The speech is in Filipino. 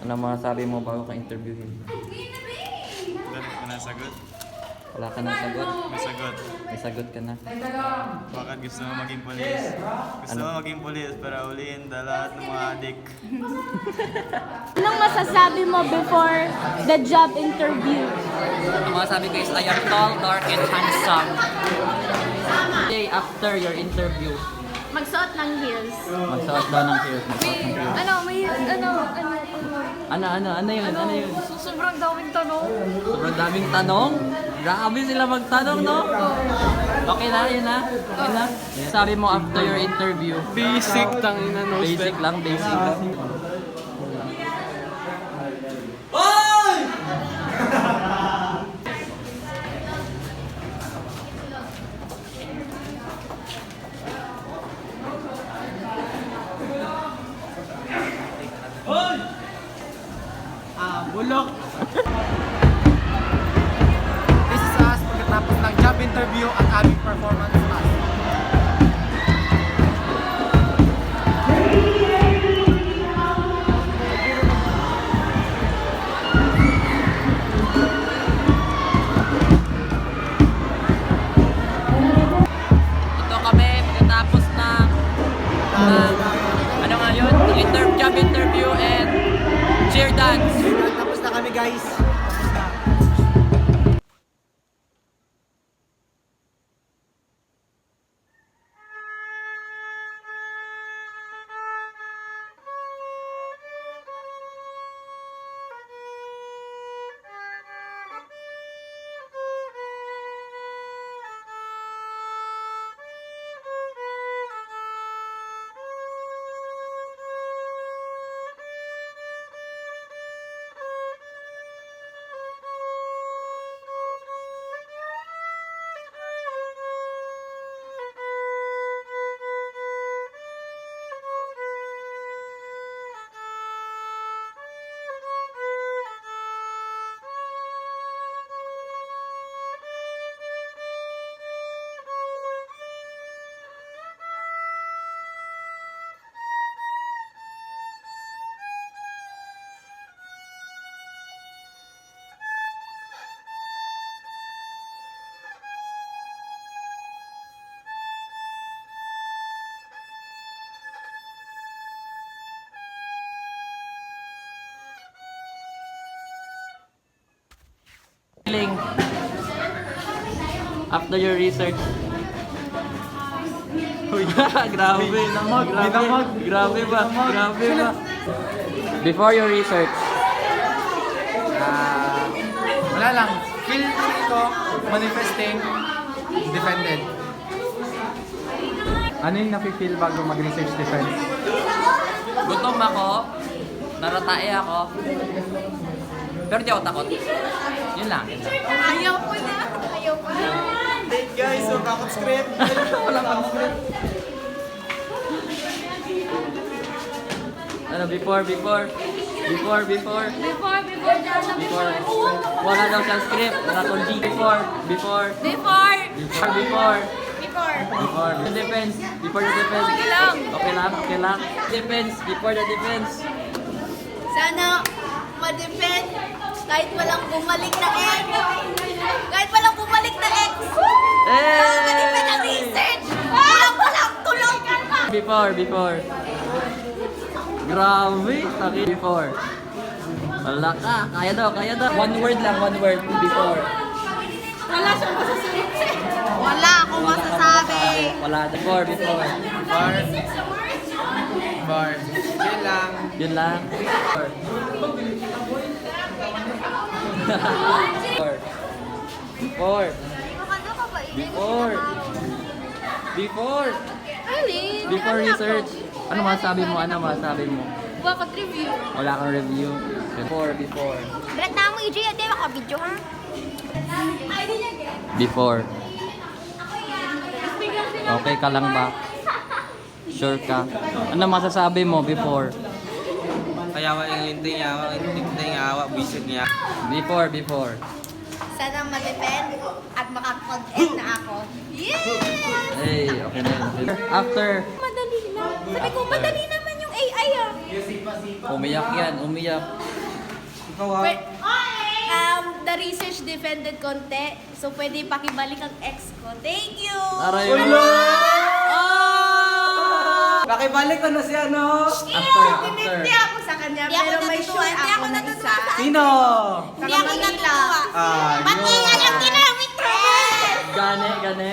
Ano masasabi mo bago ka interviewin? Dapat ko nasagot. Wala ka nang sagot? May sagot. May sagot ka na. Bakit gusto mo maging polis? Gusto mo maging polis para ulihin lahat ng mga adik. Anong masasabi mo before the job interview? Ang masasabi ko is I am tall, dark, and handsome. Day after your interview, Magsuot ng heels. magsuot daw ng heels. Magsuot ng heels. Ano yun? Ano yun? Sobrang daming tanong. Sobrang daming tanong. Grabe sila magtanong, no? Okay na, yun na. Okay na. Sabi mo after your interview. Basic tangina no Basic lang, basic lang. Bulok. This is us pagkatapos ng job interview at aming performance class. Ito kami pagkatapos ng ano nga yun? Job interview and cheer dance. Tapos na kami guys. Feeling after your research. Uy, grabe. Grabe ba? Before your research. Wala lang. Feel ko manifesting defended. Ano yung nafe-feel bago mag-research defense? Gutom ako. Naratae ako. Pero di ako takot. Yun lang. Ayaw ko na. Hey guys, so takot script. Wala pang script. Ano, before. Before Wala daw siyang script. Wala kong G. Before. The defense. Before the defense. Okay lang. Defense. Before the defense. Sana ma-defend kahit walang bumalik na ex. Ma-defend ang research. Walang tulog. Before. Grabe. Sakit. Before. Wala ka. Kaya daw. One word. Before. Wala siyang masasabi. Wala akong masasabi. Wala. Before. Bar. Yun lang. Before research. Ano masasabi mo? Bakit review? Wala kang review. Before. Brad na mo, EJ. Ate, makabidyo ha? Before. Okay ka lang ba? Sure ka? Ano masasabi mo before? Kaya yung linting yawa, linting yawa, bisig niya. Before. Sana ma-defend at makakontent na ako. Hey, okay na yun. After. Madali lang. Sabi ko, madali naman yung AI kayo. Umiyak yan, umiyak. Ikaw ah. The research defended konti. So, pwede pakibalik ang ex ko. Thank you! Aray. Pakibalik ko na si ano. Hindi ako sa kanya, Hindi ako pero may natutuwa. sure Hindi ako ako na natutuwa isa. sa Sino? Hindi ako natutuwa. Ah, Pati nga yung ginamit ko! Gane, gane.